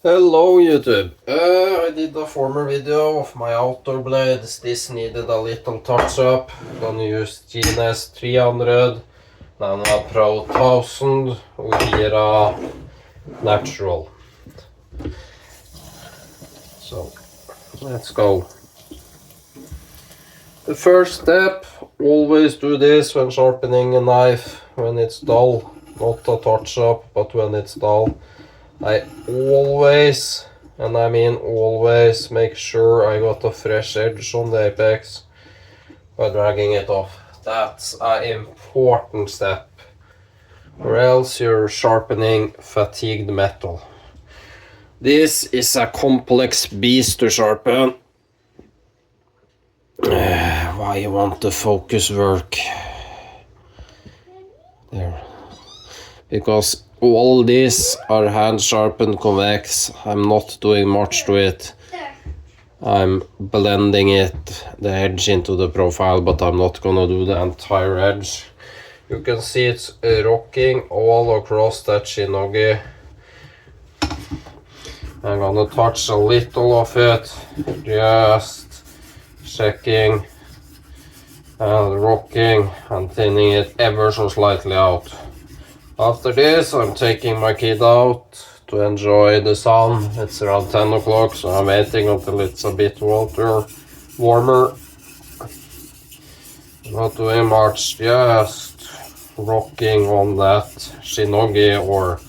Hello YouTube. I did a former video of my outdoor blades. This needed a little touch up. Gonna use GNS 300, Nano Pro 1000 och Gira Natural. So let's go. The first step, always do this when sharpening a knife when it's dull. Not a touch up, but when it's dull. I always, and I mean always, make sure I got a fresh edge on the apex by dragging it off. That's an important step, or else you're sharpening fatigued metal. This is a complex beast to sharpen. Why you want the focus work there? Because all these are hand sharpened convex. I'm not doing much to it. I'm blending the edge into the profile, but I'm not gonna do the entire edge. You can see it's rocking all across that shinogi. I'm gonna touch a little of it, just checking and rocking and thinning it ever so slightly out. After this, I'm taking my kid out to enjoy the sun. It's around 10 o'clock, so I'm waiting until it's a bit warmer. Not doing much, just rocking on that shinogi or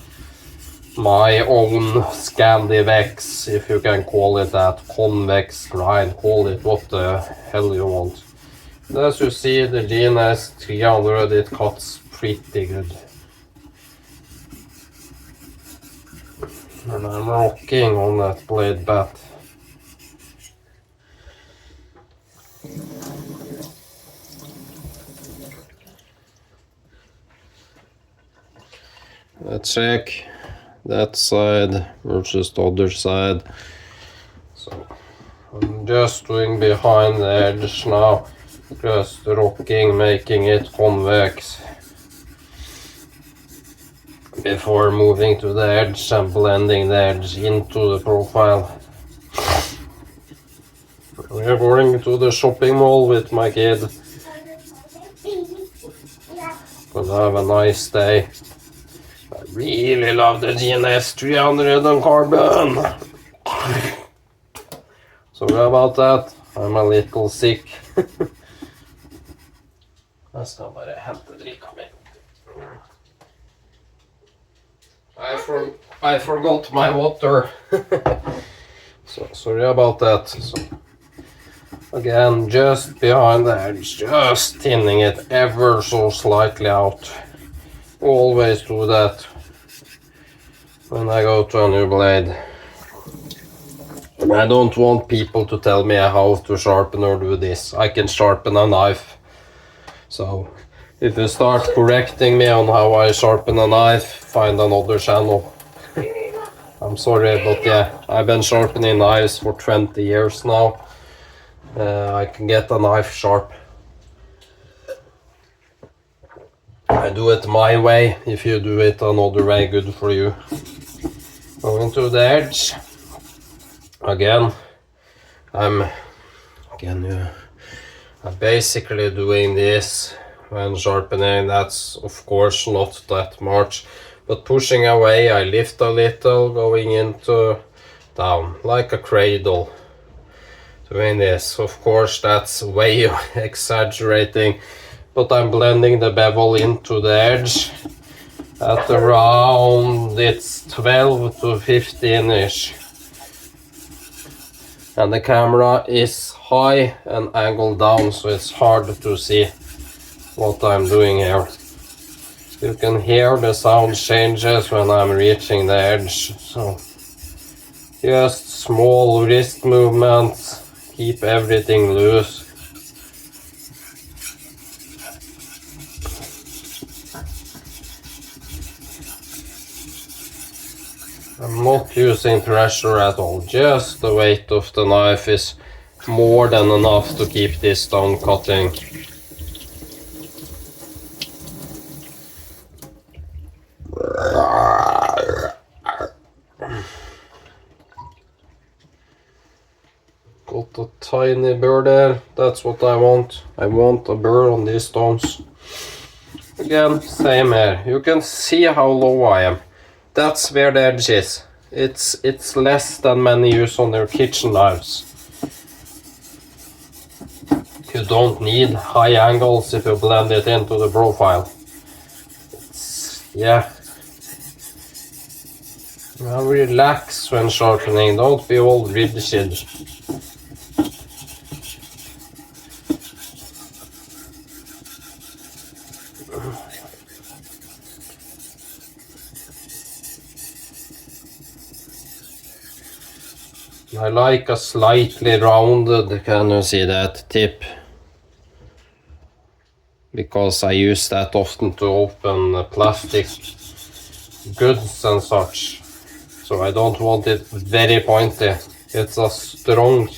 my own Scandivex, if you can call it that, convex grind, call it what the hell you want. And as you see, the GNS 300, it cuts pretty good. And I'm rocking on that blade bat. Let's check that side versus the other side. So I'm just doing behind the edge now, just rocking, making it convex before moving to the edge and blending the edge into the profile. We are going to the shopping mall with my kid. Gonna have a nice day. I really love the GNS 300 on carbon. Sorry about that, I'm a little sick. Jag ska bara hämta dricka mig. I forgot my water. So sorry about that. So again, just behind the edge, just thinning it ever so slightly out. Always do that when I go to a new blade. And I don't want people to tell me how to sharpen or do this. I can sharpen a knife. So if you start correcting me on how I sharpen a knife, find another channel. I'm sorry, but yeah, I've been sharpening knives for 20 years now. I can get a knife sharp. I do it my way. If you do it another way, good for you. Going to the edge. Again, I'm basically doing this when sharpening. That's of course not that much, but pushing away, I lift a little, going into down like a cradle. Doing this, of course that's way exaggerating, but I'm blending the bevel into the edge at around it's 12 to 15-ish. And the camera is high and angled down, so it's hard to see what I'm doing here. You can hear the sound changes when I'm reaching the edge. So just small wrist movements, keep everything loose. I'm not using pressure at all, just the weight of the knife is more than enough to keep this stone cutting. Got a tiny burr there. That's what I want. I want a burr on these stones. Again, same here. You can see how low I am. That's where the edge is. It's less than many use on their kitchen knives. You don't need high angles if you blend it into the profile. Yeah. Now relax when sharpening, don't be all rigid. I like a slightly rounded, can you see that tip? Because I use that often to open plastic goods and such. So I don't want it very pointy. It's a strong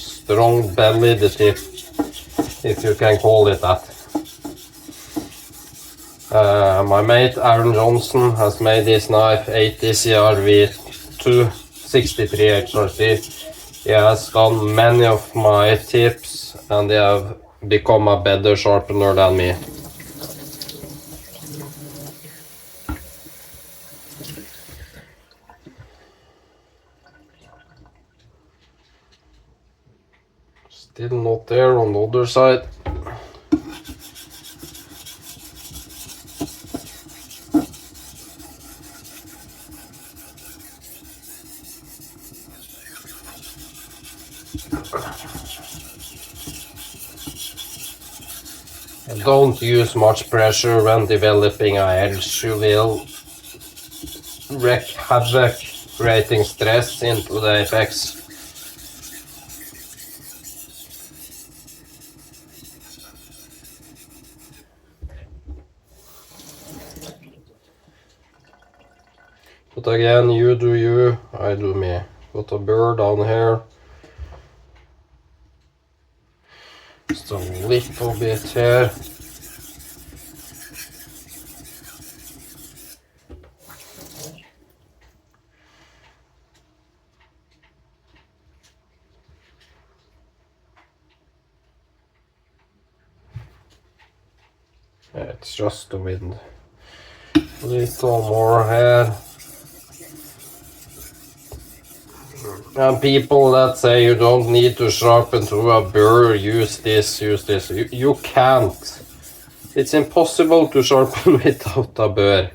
belly, the tip, if you can call it that. My mate Aaron Johnson has made this knife 80 CRV 263 HRC. He has done many of my tips and they have become a better sharpener than me. Still not there on the other side. Don't use much pressure when developing an edge. You will wreak havoc, creating stress into the apex. But again, you do you, I do me. Got a burr down here. Just a little bit here. It's just the wind. A little more here. And people that say you don't need to sharpen through a burr, use this. You can't. It's impossible to sharpen without a burr.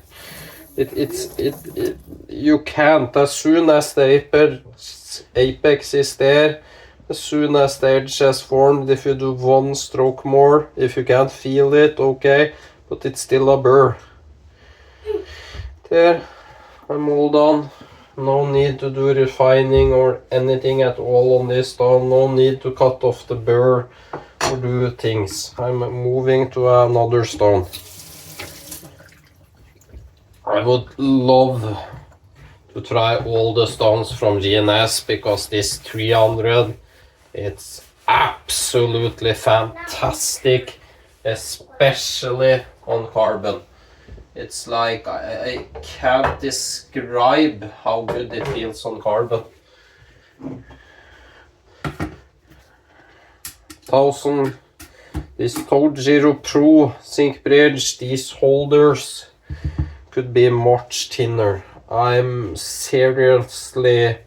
You can't. As soon as the apex is there, as soon as the edge has formed, if you do one stroke more, if you can't feel it, okay, but it's still a burr. There, I'm all done. No need to do refining or anything at all on this stone. No need to cut off the burr or do things. I'm moving to another stone. I would love to try all the stones from GNS because this 300, it's absolutely fantastic, especially on carbon. It's like I can't describe how good it feels on carbon. 1000, this Tojiro Pro zinc bridge, these holders could be much thinner. I'm seriously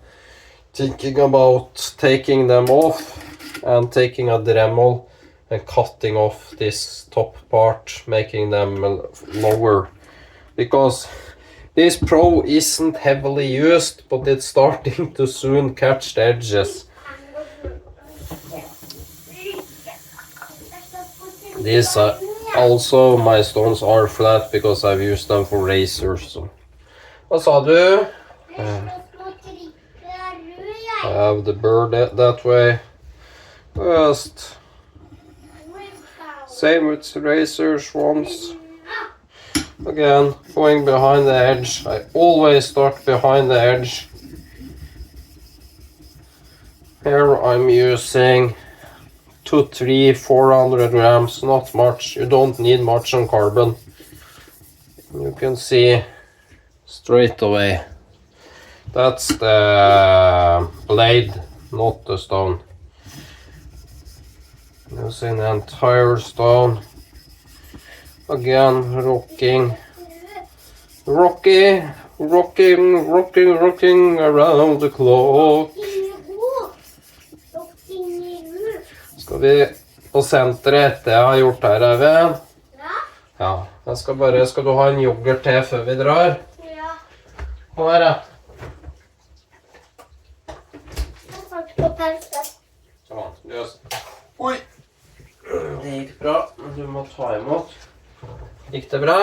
thinking about taking them off and taking a Dremel and cutting off this top part, making them lower. Because this Pro isn't heavily used, but it's starting to soon catch the edges. These are also, my stones are flat because I've used them for razors. So. Hva sa du? I have the burr that way. Just same with razors once. Again, going behind the edge. I always start behind the edge. Here I'm using 2, 3, 400 grams, not much. You don't need much on carbon. You can see straight away. That's the blade, not the stone. Using the entire stone. Again, rocking around the clock. Skal vi på senteret etter jeg har gjort her, Eivind? Ja. Skal du ha en yoghurt til før vi drar? Ja. Hva er det? På pensel. Sånn, oi! Det gikk bra, men du må ta imot. Gikk det bra?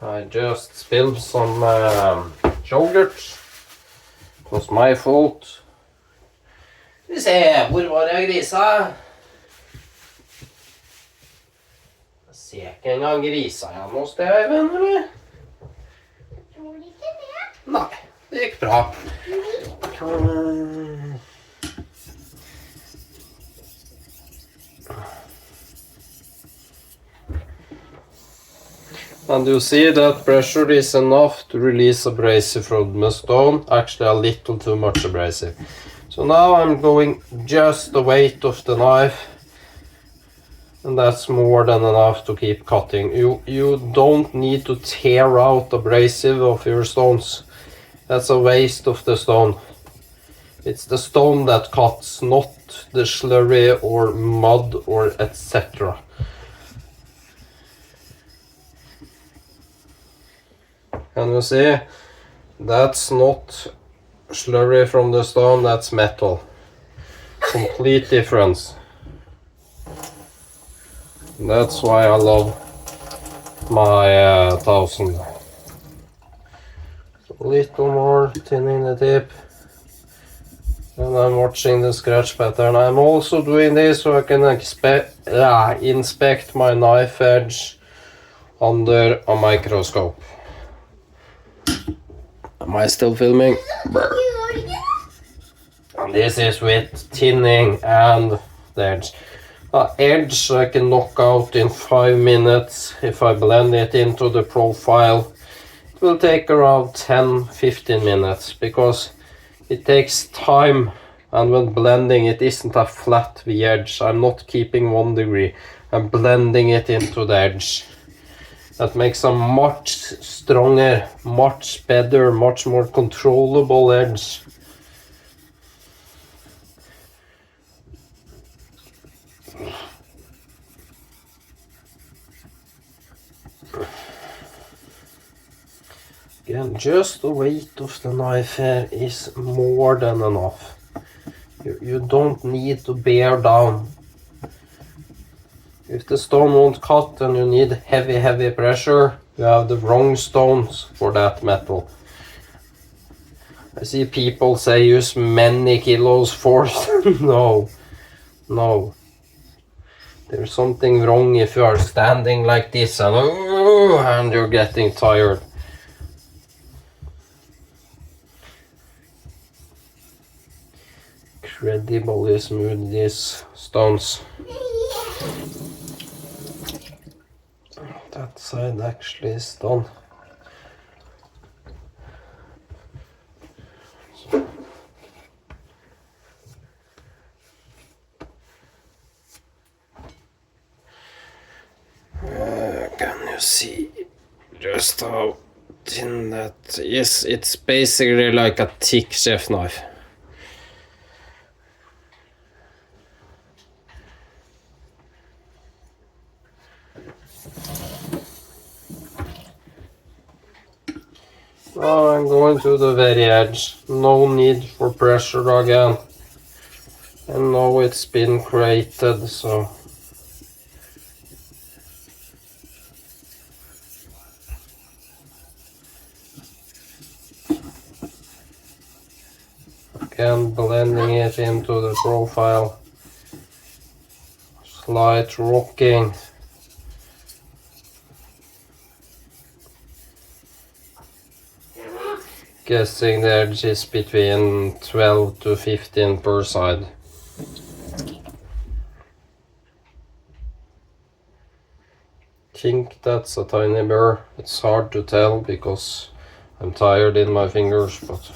I just spilled some yogurt. It was my fault. Skal vi se, hvor var jeg grisa? Jeg ser ikke engang grisa igjen hos deg, Eivind, eller? Tror ikke det. Nei, det gikk bra. And you see that pressure is enough to release abrasive from the stone, actually a little too much abrasive. So now I'm going just the weight of the knife, and that's more than enough to keep cutting. You don't need to tear out abrasive of your stones. That's a waste of the stone. It's the stone that cuts, not the slurry or mud or etc. Can you see? That's not slurry from the stone, that's metal. Complete difference. That's why I love my 1000. A little more thinning the tip. And I'm watching the scratch pattern. I'm also doing this so I can inspect my knife edge under a microscope. Am I still filming? And this is with thinning and the edge. Edge I can knock out in 5 minutes if I blend it into the profile. It will take around 10-15 minutes because it takes time, and when blending it isn't a flat V edge. I'm not keeping 1 degree, I'm blending it into the edge. That makes a much stronger, much better, much more controllable edge. Again, just the weight of the knife here is more than enough. You don't need to bear down. If the stone won't cut and you need heavy pressure, you have the wrong stones for that metal. I see people say use many kilos force. No. There's something wrong if you are standing like this and you're getting tired. Incredibly smooth, these stones. That side actually is done. Can you see just how thin that is? It's basically like a thick chef knife. Now I'm going to the very edge. No need for pressure again. I know it's been created, so again blending it into the profile. Slight rocking. Guessing the edge is between 12 to 15 per side. Think that's a tiny burr. It's hard to tell because I'm tired in my fingers, but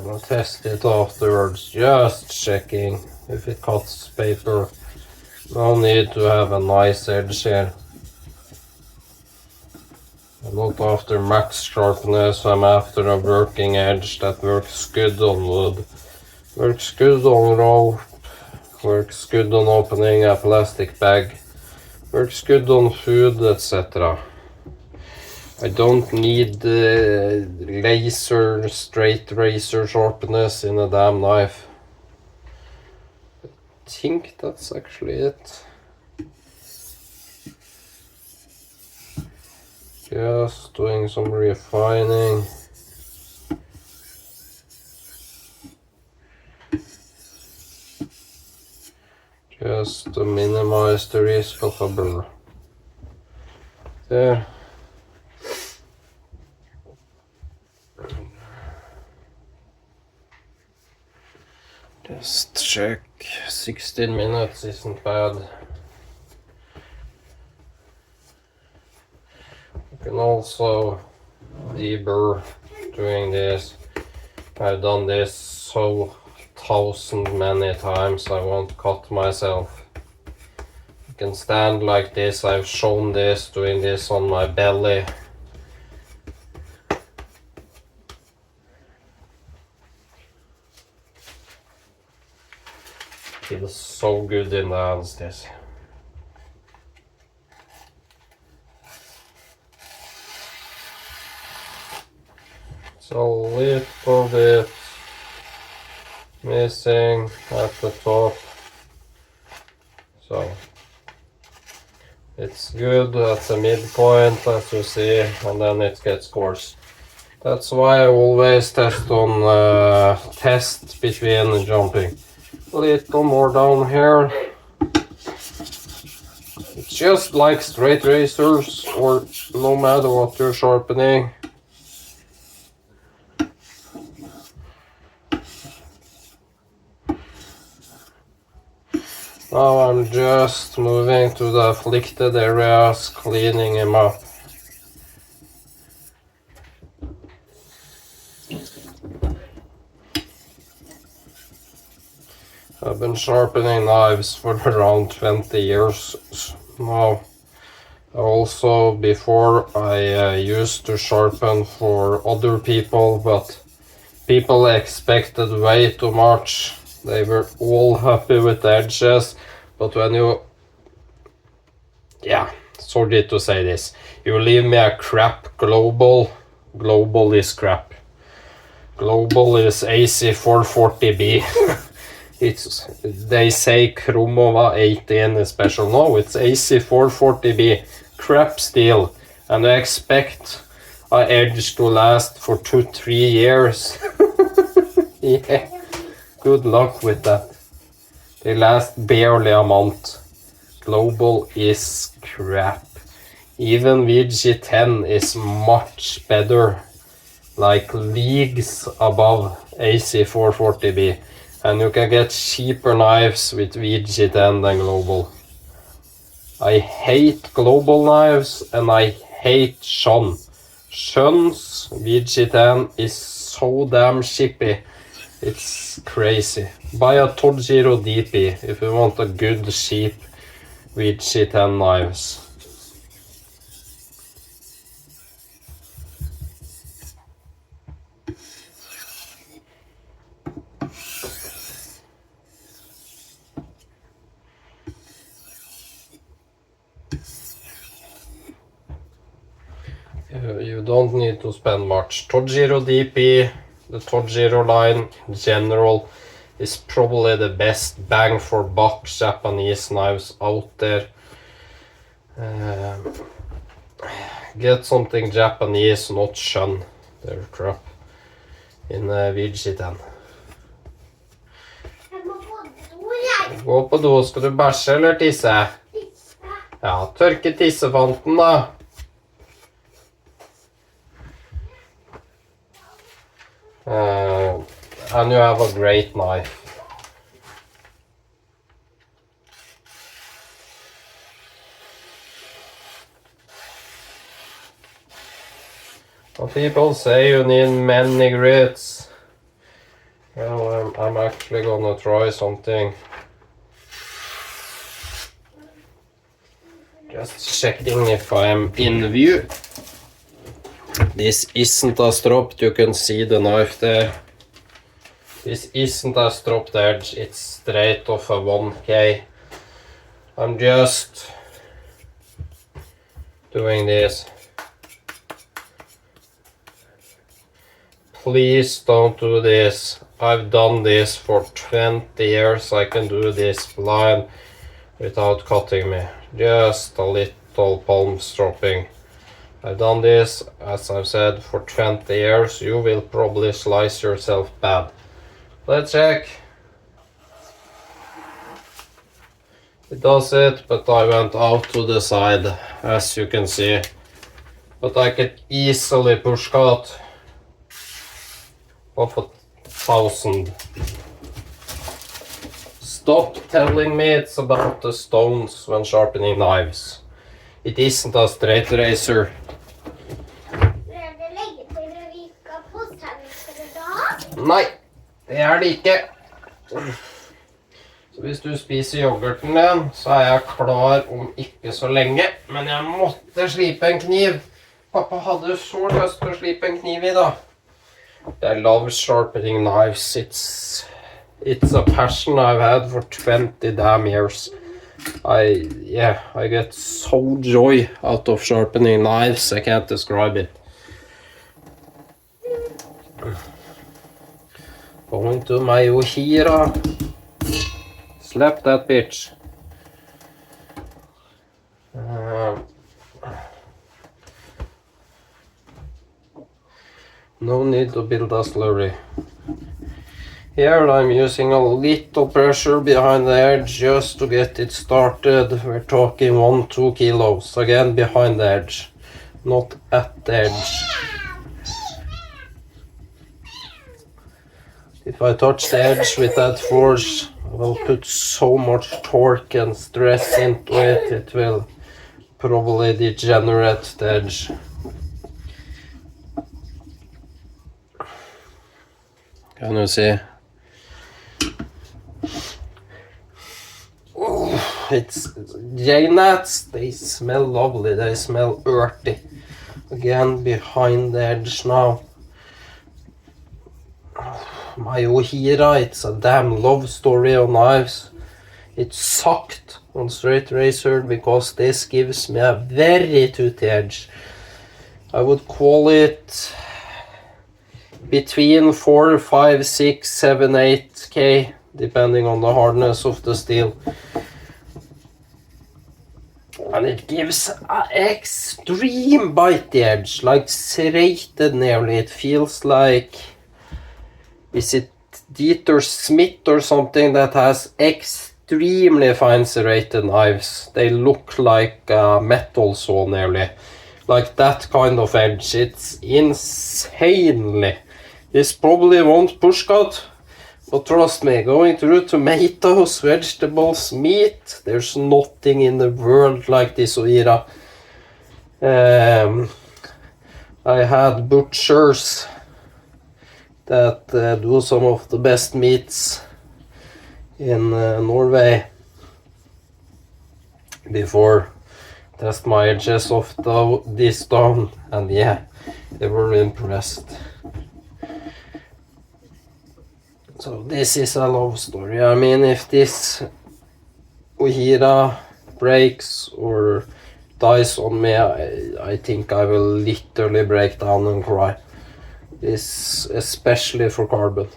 I'll test it afterwards, just checking if it cuts paper. No need to have a nice edge here. I'm not after max sharpness, I'm after a working edge that works good on wood. Works good on rope, works good on opening a plastic bag, works good on food, etc. I don't need laser, straight razor sharpness in a damn knife. I think that's actually it. Just doing some refining. Just to minimize the risk of a burr. There. Just check, 16 minutes isn't bad. You can also deburr doing this. I've done this so many times I won't cut myself. You can stand like this. I've shown this, doing this on my belly. Feels so good in the hands, this. It's a little bit missing at the top, so it's good at the midpoint, as you see, and then it gets coarse. That's why I always test on test between jumping. A little more down here. It's just like straight razors, or no matter what you're sharpening. Now I'm just moving to the afflicted areas, cleaning them up. I've been sharpening knives for around 20 years now. Also, before I used to sharpen for other people, but people expected way too much. They were all happy with the edges, but when you, sorry to say this, you leave me a crap global is crap. Global is AC440B. They say Kromova 18 is special. No, it's AC440B, crap steel, and I expect an edge to last for 2-3 years. Yeah. Good luck with that. They last barely a month. Global is crap. Even VG10 is much better, like leagues above AC440B. And you can get cheaper knives with VG10 than Global. I hate Global knives and I hate Shun. Shun's VG10 is so damn chippy. It's crazy. Buy a Tojiro DP if you want a good cheap VG10 knives. You don't need to spend much. Tojiro DP, the Tojiro line in general, is probably the best bang for buck Japanese knives out there. Get something Japanese, not Shun. They're crap. In VG10. Gå på do, skal du bæsje eller tisse? Ja, tørke tissefanten da. And you have a great knife. Well, people say you need many grits. I'm actually gonna try something. Just checking if I'm in view. This isn't a stropped, you can see the knife there. This isn't a stropped edge, it's straight off a 1K. I'm just doing this. Please don't do this. I've done this for 20 years. I can do this blind without cutting me. Just a little palm stropping. I've done this, as I've said, for 20 years. You will probably slice yourself bad. Let's check. It does it, but I went out to the side, as you can see. But I could easily push cut of 1,000. Stop telling me it's about the stones when sharpening knives. It isn't a straight razor. Nei, det det ikke. Så hvis du spiser yoghurten din, så jeg klar om ikke så lenge. Men jeg måtte slipe en kniv. Pappa hadde så lyst til å slipe en kniv I dag. I love sharpening knives. It's a passion I've had for 20 damn years. I get so joy out of sharpening knives. I can't describe it. Going to my Ohira. Slap that bitch. No need to build a slurry. Here I'm using a little pressure behind the edge just to get it started. We're talking 1-2 kilos. Again behind the edge, not at the edge. If I touch the edge with that force, I will put so much torque and stress into it, it will probably degenerate the edge. Can you see? Oh, it's J-nuts. They smell lovely. They smell earthy. Again, behind the edge now. My Ohira, it's a damn love story on knives. It sucked on straight razor because this gives me a very toothy edge. I would call it between 4, 5, 6, 7, 8K, depending on the hardness of the steel. And it gives an extreme bitey edge, like serrated nearly. It feels like, is it Dieter Smith or something that has extremely fine serrated knives? They look like a metal saw nearly. Like that kind of edge. It's insanely. This probably won't push cut, but trust me, going through tomatoes, vegetables, meat, there's nothing in the world like this Ohira. I had butchers that do some of the best meats in Norway before test my edges of this stone, and yeah, they were impressed. So this is a love story. I mean, if this Ohira breaks or dies on me, I think I will literally break down and cry. This especially for carbon.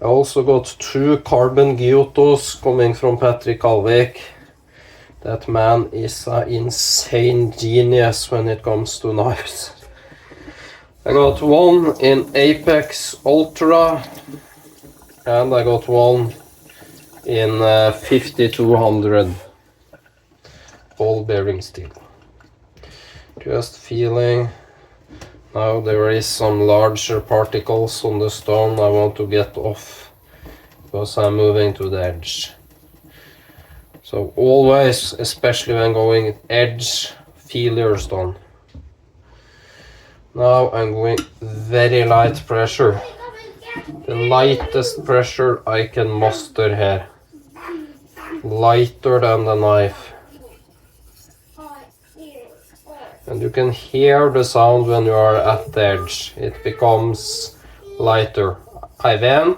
I also got 2 carbon Giottos coming from Patrick Alvik. That man is an insane genius when it comes to knives. I got one in Apex Ultra, and I got one in 5200 ball bearing steel. Just feeling. Now there is some larger particles on the stone I want to get off because I'm moving to the edge. So always, especially when going edge, feel your stone. Now I'm going very light pressure. the lightest pressure I can muster here. Lighter than the knife. And you can hear the sound when you are at the edge. It becomes lighter. Eivind,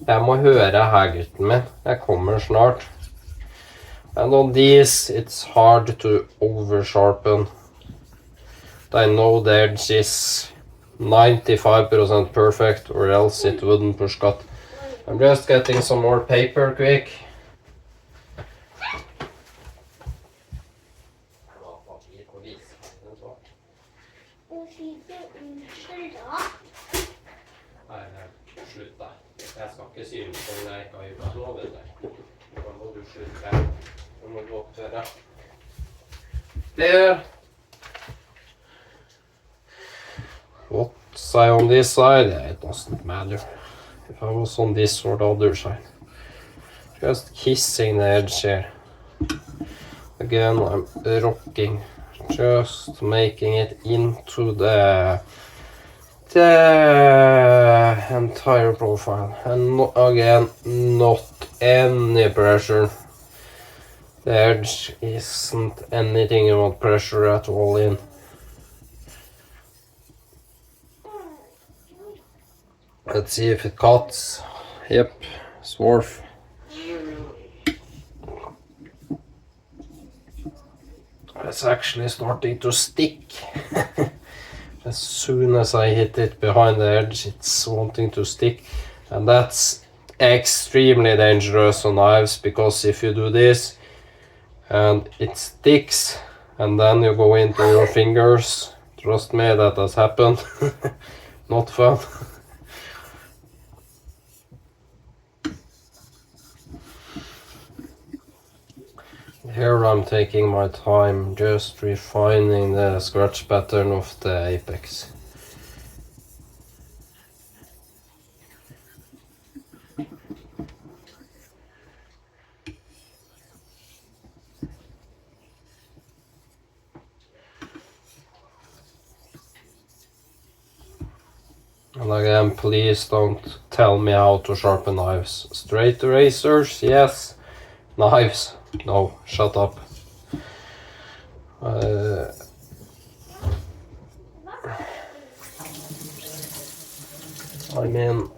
jeg må høre her, gutten min. Jeg kommer snart. And on these, it's hard to over-sharpen. I know the edge is 95% perfect, or else it wouldn't push cut. I'm just getting some more paper quick. Slutt da. Jeg skal ikke synes om jeg ikke har gjort noe, vet du. Da må du slutte. Du må gå opp her. There. What's I on this side? Yeah, it doesn't matter. If I was on this or the other side. Just kissing the edge here. Again, I'm rocking. Just making it into the entire profile. And again, not any pressure. The edge isn't anything about pressure at all in. Let's see if it cuts. Yep, swarf. It's actually starting to stick. As soon as I hit it behind the edge, it's wanting to stick. And that's extremely dangerous on knives, because if you do this and it sticks and then you go into your fingers, trust me, that has happened. Not fun. Here I'm taking my time, just refining the scratch pattern of the apex. And again, please don't tell me how to sharpen knives. Straight razors, yes. Knives, no, shut up. I mean,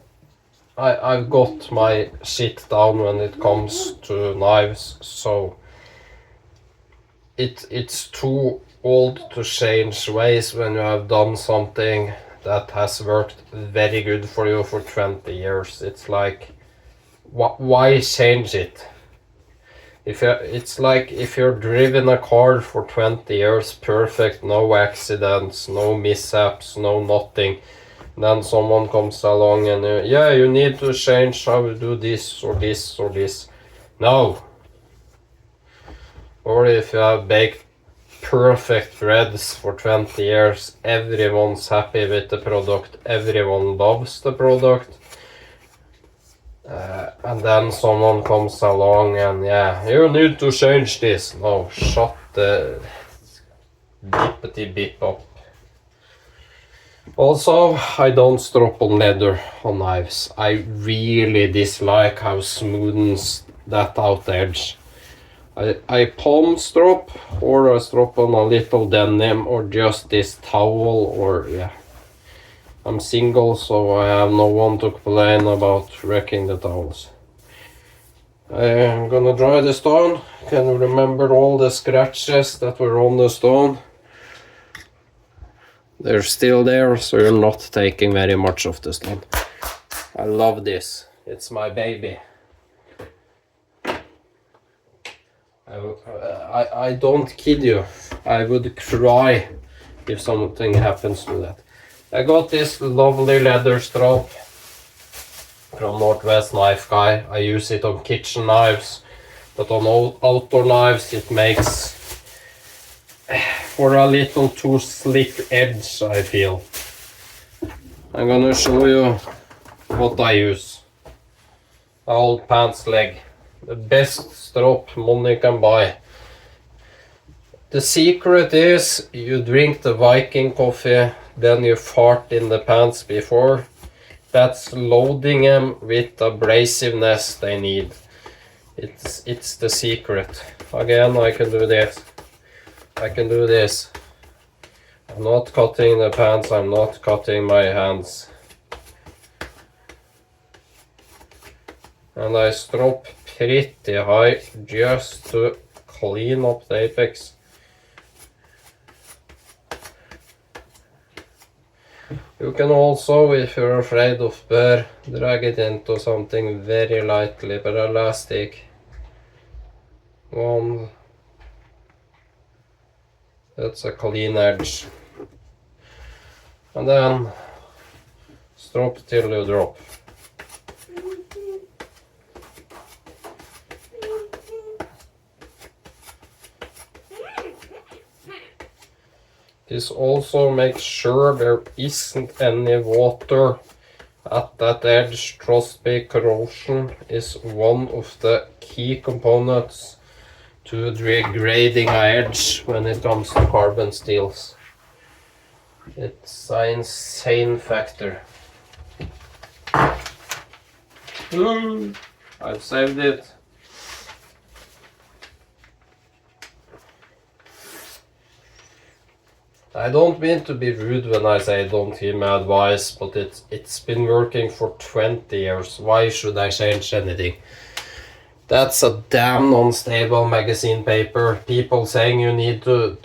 I've got my shit down when it comes to knives, so it's too old to change ways when you have done something that has worked very good for you for 20 years. It's like, why change it? It's like if you're driven a car for 20 years, perfect, no accidents, no mishaps, no nothing. Then someone comes along and yeah, you need to change how you do this or this or this. No. Or if you have baked perfect breads for 20 years, everyone's happy with the product, everyone loves the product. And then someone comes along and yeah, you need to change this. No, shut the bippity bip up. Also, I don't strop on leather on knives. I really dislike how smoothens that out edge. I palm strop, or I strop on a little denim, or just this towel, or yeah. I'm single, so I have no one to complain about wrecking the towels. I'm gonna dry the stone. Can you remember all the scratches that were on the stone? They're still there, so you're not taking very much of the stone. I love this. It's my baby. I don't kid you. I would cry if something happens to that. I got this lovely leather strap from Northwest Knife Guy. I use it on kitchen knives, but on outdoor knives it makes for a little too slick edge, I feel. I'm gonna show you what I use. An old pants leg. The best strap money can buy. The secret is you drink the Viking coffee, then you fart in the pants before. that's loading them with the abrasiveness they need. It's the secret. Again, I can do this. I can do this. I'm not cutting the pants, I'm not cutting my hands. And I strop pretty high just to clean up the apex. You can also, if you're afraid of bear, drag it into something very lightly, but elastic. One. That's a clean edge. And then strop till you drop. This also makes sure there isn't any water at that edge. Trust me, corrosion is one of the key components to degrading an edge when it comes to carbon steels. It's an insane factor. I've saved it. I don't mean to be rude when I say don't hear my advice, but it's been working for 20 years. Why should I change anything? That's a damn unstable magazine paper. People saying you need to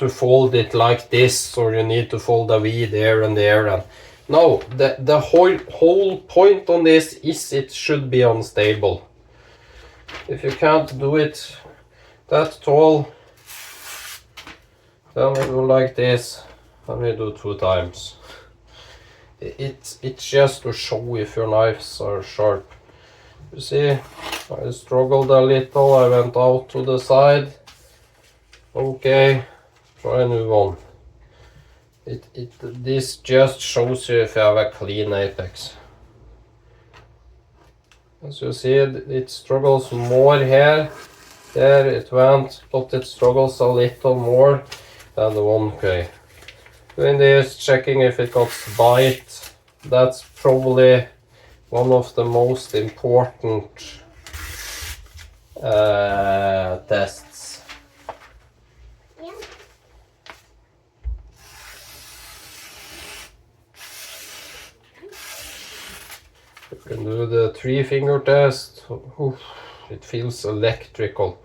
fold it like this, or you need to fold a V there and there. And no, the whole point on this is it should be unstable. If you can't do it that tall, then we go like this, and we do 2 times. It's just to show if your knives are sharp. You see, I struggled a little, I went out to the side. Okay, try a new one. This just shows you if you have a clean apex. As you see, it struggles more here. There it went, but it struggles a little more than the 1K. Doing this, checking if it got bite. That's probably one of the most important tests. Yeah. You can do the 3-finger test. Oof, it feels electrical.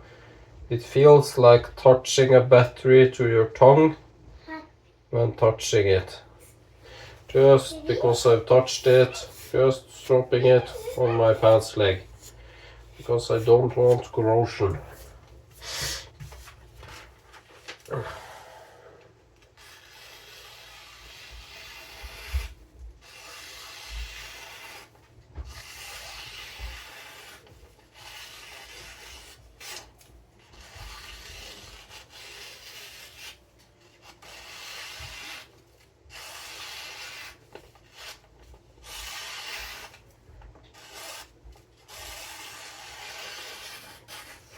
It feels like touching a battery to your tongue when touching it. Just because I've touched it, just dropping it on my pants leg. Because I don't want corrosion.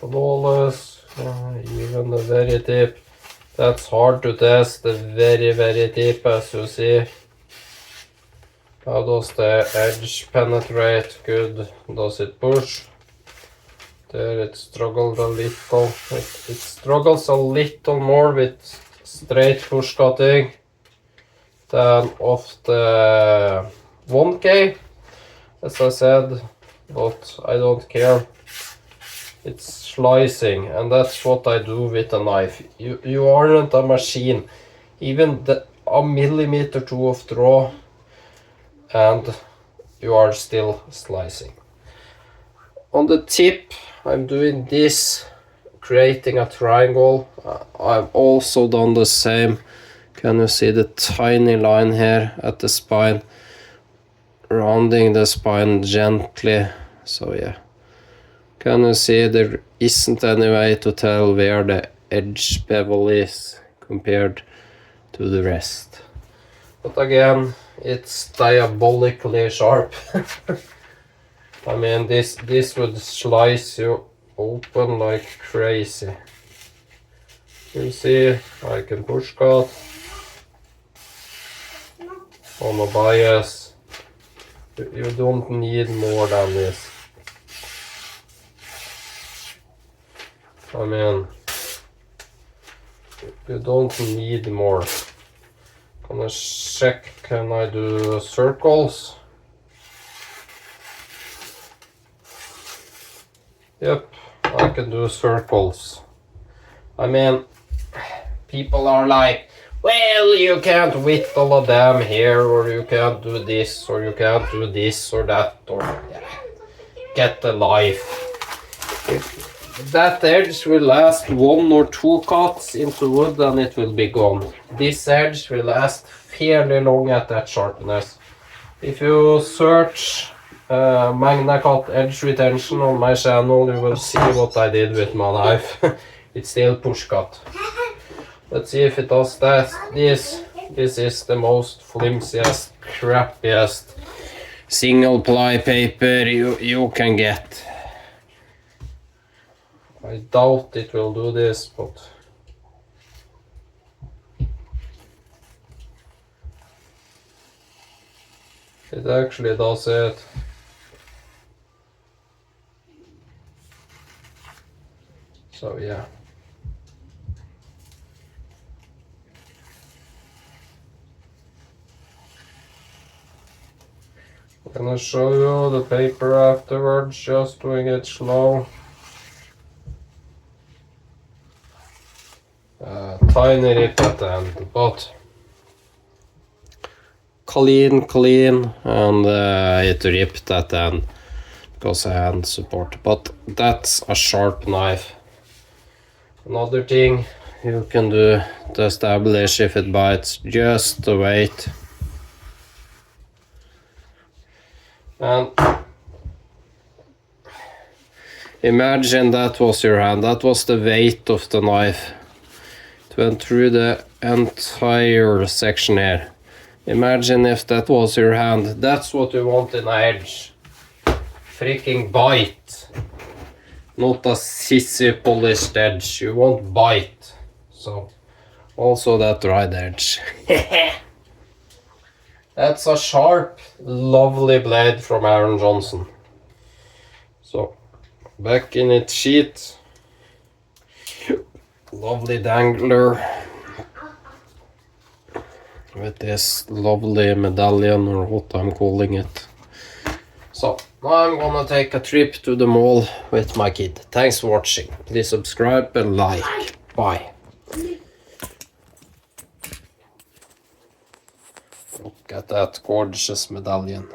Flawless, even the very tip. That's hard to test, the very tip, as you see. How does the edge penetrate? Good. Does it push? There it struggled a little. It struggles a little more with straight push cutting than of the 1K, as I said, but I don't care. It's slicing, and that's what I do with a knife. You aren't a machine. Even a millimeter too of draw, and you are still slicing. On the tip, I'm doing this, creating a triangle. I've also done the same. Can you see the tiny line here at the spine? Rounding the spine gently, so yeah. Can you see there isn't any way to tell where the edge bevel is compared to the rest. But again, it's diabolically sharp. I mean, this would slice you open like crazy. You see, I can push cut on a bias. You don't need more than this. I mean, you don't need more. Gonna check, can I do circles? Yep, I can do circles. I mean, people are like, well, you can't whittle a dam here, or you can't do this, or you can't do this or that, or yeah. Get a life. That edge will last 1 or 2 cuts into wood and it will be gone. This edge will last fairly long at that sharpness. If you search Magna Cut edge retention on my channel, you will see what I did with my knife. It's still push cut. Let's see if it does that. This is the most flimsiest, crappiest single ply paper you can get. I doubt it will do this, but it actually does it. So yeah. I'm gonna show you the paper afterwards, just doing it slow. Tiny rip at the end, but clean, and it ripped at the end because I had support. But that's a sharp knife. Another thing you can do to establish if it bites, just the weight. And imagine that was your hand, that was the weight of the knife. It went through the entire section here. Imagine if that was your hand. That's what you want in an edge. Freaking bite. Not a sissy polished edge. You want bite. So, also that right edge. That's a sharp, lovely blade from Aaron Johnson. So, back in its sheet. Lovely dangler. With this lovely medallion, or what I'm calling it. So, now I'm gonna take a trip to the mall with my kid. Thanks for watching. Please subscribe and like. Bye. Look at that gorgeous medallion.